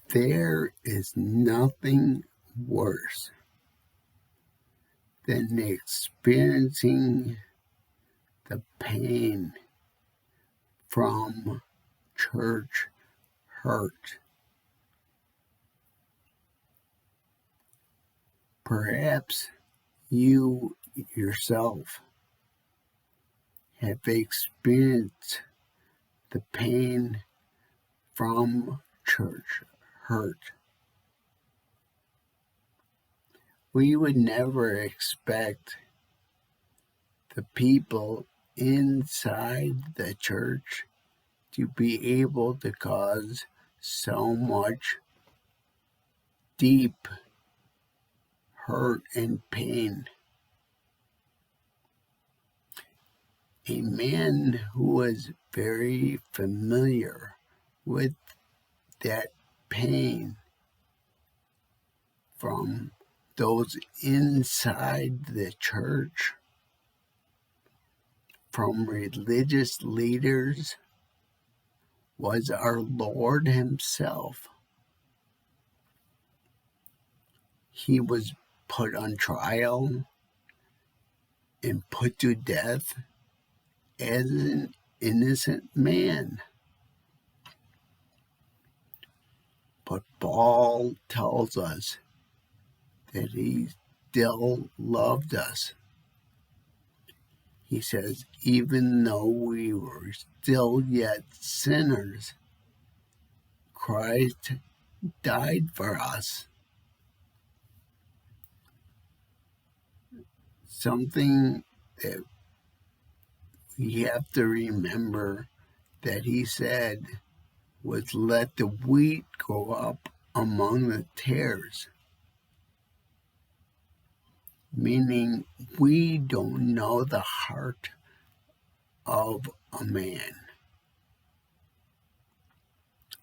There is nothing worse than experiencing the pain from church hurt. Perhaps you yourself have experienced the pain from church hurt. We would never expect the people inside the church to be able to cause so much deep hurt and pain. A man who was very familiar with that pain from those inside the church, from religious leaders, was our Lord Himself. He was put on trial and put to death as an innocent man. But Paul tells us that He still loved us. He says, even though we were still yet sinners, Christ died for us. Something that we have to remember that He said was, let the wheat grow up among the tares. Meaning we don't know the heart of a man.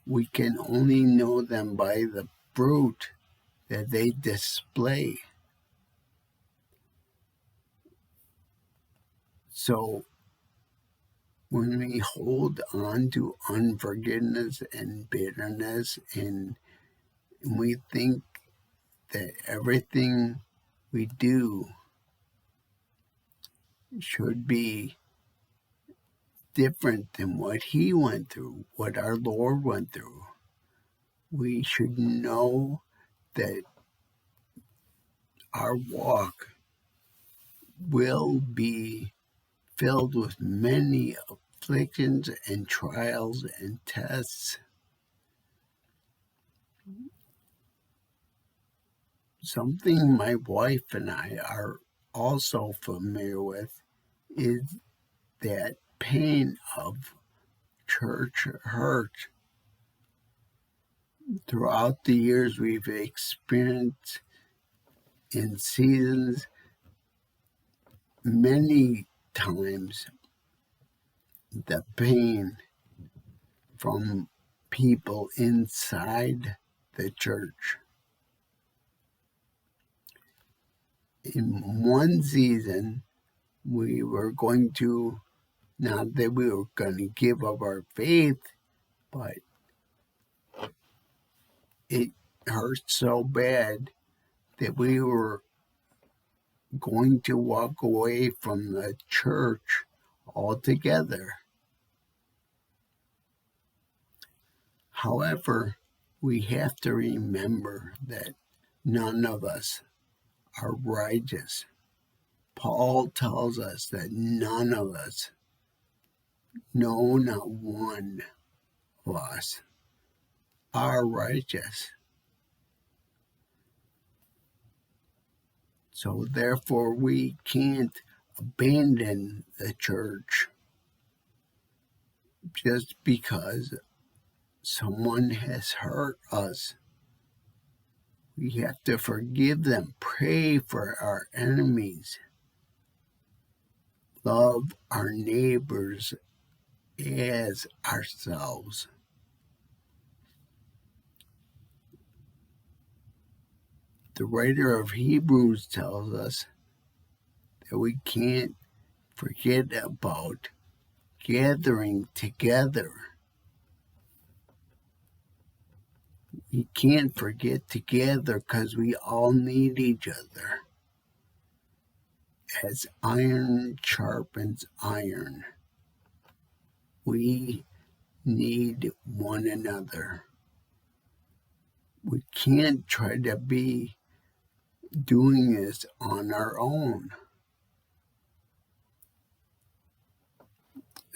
We can only know them by the fruit that they display. So when we hold on to unforgiveness and bitterness, and we think that everything we do should be different than what He went through, what our Lord went through, we should know that our walk will be filled with many afflictions and trials and tests. Something my wife and I are also familiar with is that pain of church hurt. Throughout the years, we've experienced in seasons many times the pain from people inside the church. In one season, we were going to, not that we were going to give up our faith, but it hurt so bad that we were going to walk away from the church altogether. However, we have to remember that none of us are righteous. Paul tells us that none of us, no, not one of us, are righteous. So therefore, we can't abandon the church just because someone has hurt us. We have to forgive them, pray for our enemies, love our neighbors as ourselves. The writer of Hebrews tells us that we can't forget about gathering together. You can't forget together because we all need each other. As iron sharpens iron, we need one another. We can't try to be doing this on our own.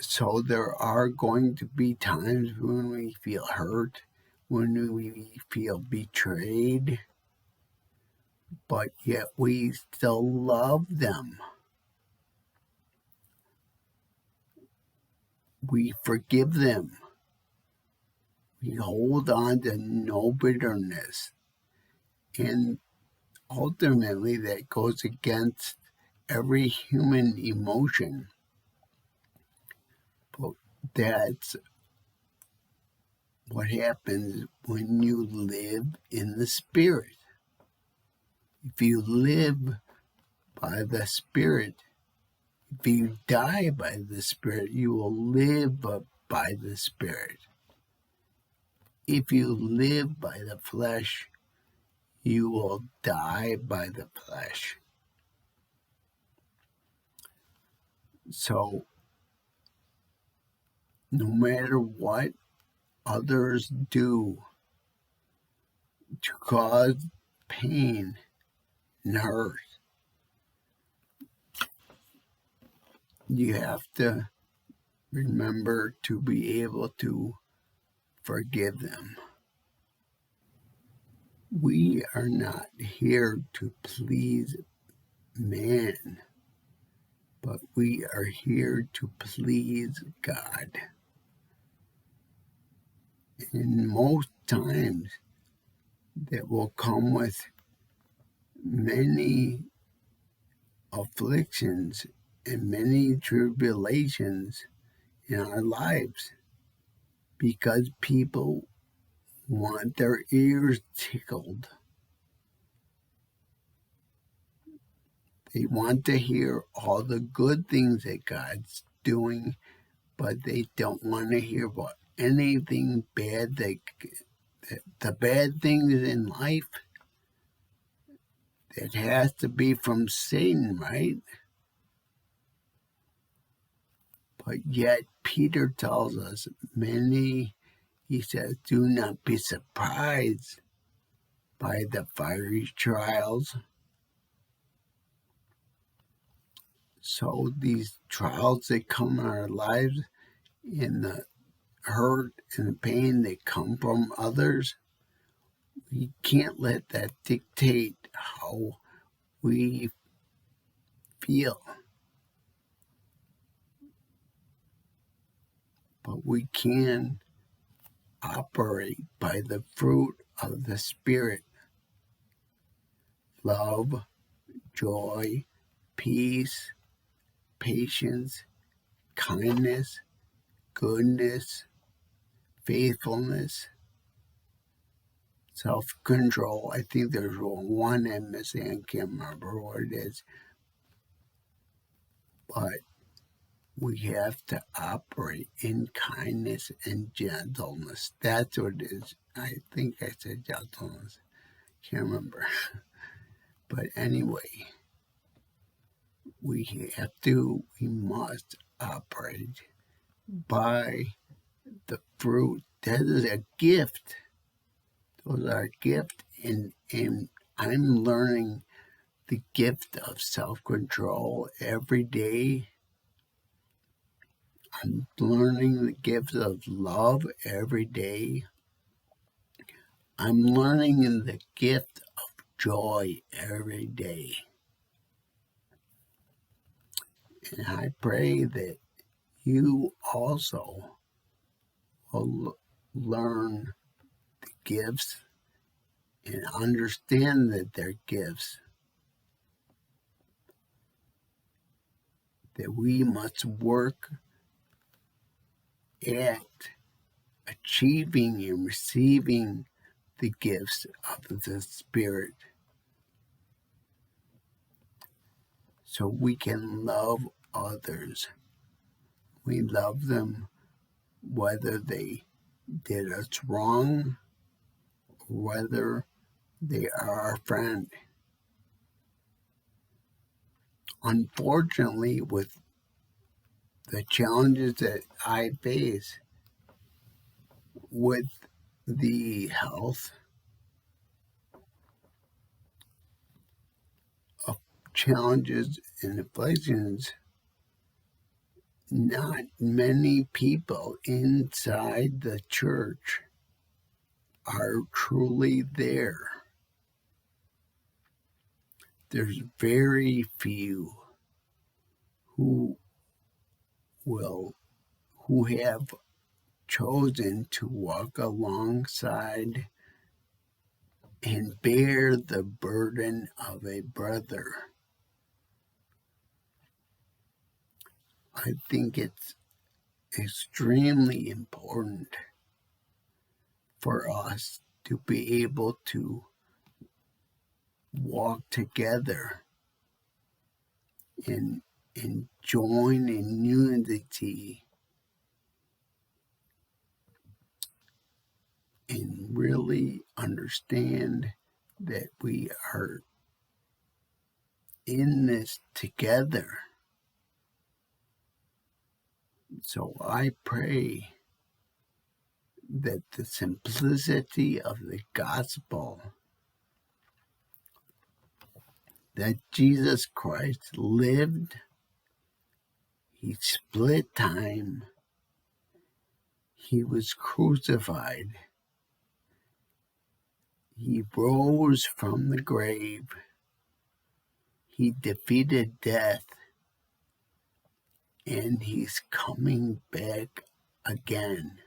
So there are going to be times when we feel hurt, when we feel betrayed, but yet we still love them. We forgive them. We hold on to no bitterness. And ultimately, that goes against every human emotion. But that's what happens when you live in the Spirit. If you live by the Spirit, if you die by the Spirit, you will live by the Spirit. If you live by the flesh, you will die by the flesh. So, no matter what others do to cause pain and hurt, you have to remember to be able to forgive them. We are not here to please man, but we are here to please God. And most times that will come with many afflictions and many tribulations in our lives because people want their ears tickled. They want to hear all the good things that God's doing, but they don't want to hear about anything bad. The bad things in life, that has to be from Satan, right? But yet Peter tells us he says, do not be surprised by the fiery trials. So these trials that come in our lives, and the hurt and the pain that come from others, we can't let that dictate how we feel. But we can operate by the fruit of the Spirit: love, joy, peace, patience, kindness, goodness, faithfulness, self-control. I think there's one I'm missing. I can't remember what it is. But we have to operate in kindness and gentleness. That's what it is. I think I said gentleness. Can't remember. But anyway, we must operate by the fruit. That is a gift. Those are a gift, and I'm learning the gift of self-control every day. I'm learning the gift of love every day. I'm learning the gift of joy every day. And I pray that you also will learn the gifts and understand that they're gifts, that we must work at achieving and receiving the gifts of the Spirit, so we can love others. We love them whether they did us wrong whether they are our friend. Unfortunately, with the challenges that I face with the health of challenges and afflictions, not many people inside the church are truly there. There's very few who have chosen to walk alongside and bear the burden of a brother. I think it's extremely important for us to be able to walk together and join in unity and really understand that we are in this together. So I pray that the simplicity of the gospel that Jesus Christ lived, he split time, he was crucified, he rose from the grave, he defeated death, and he's coming back again.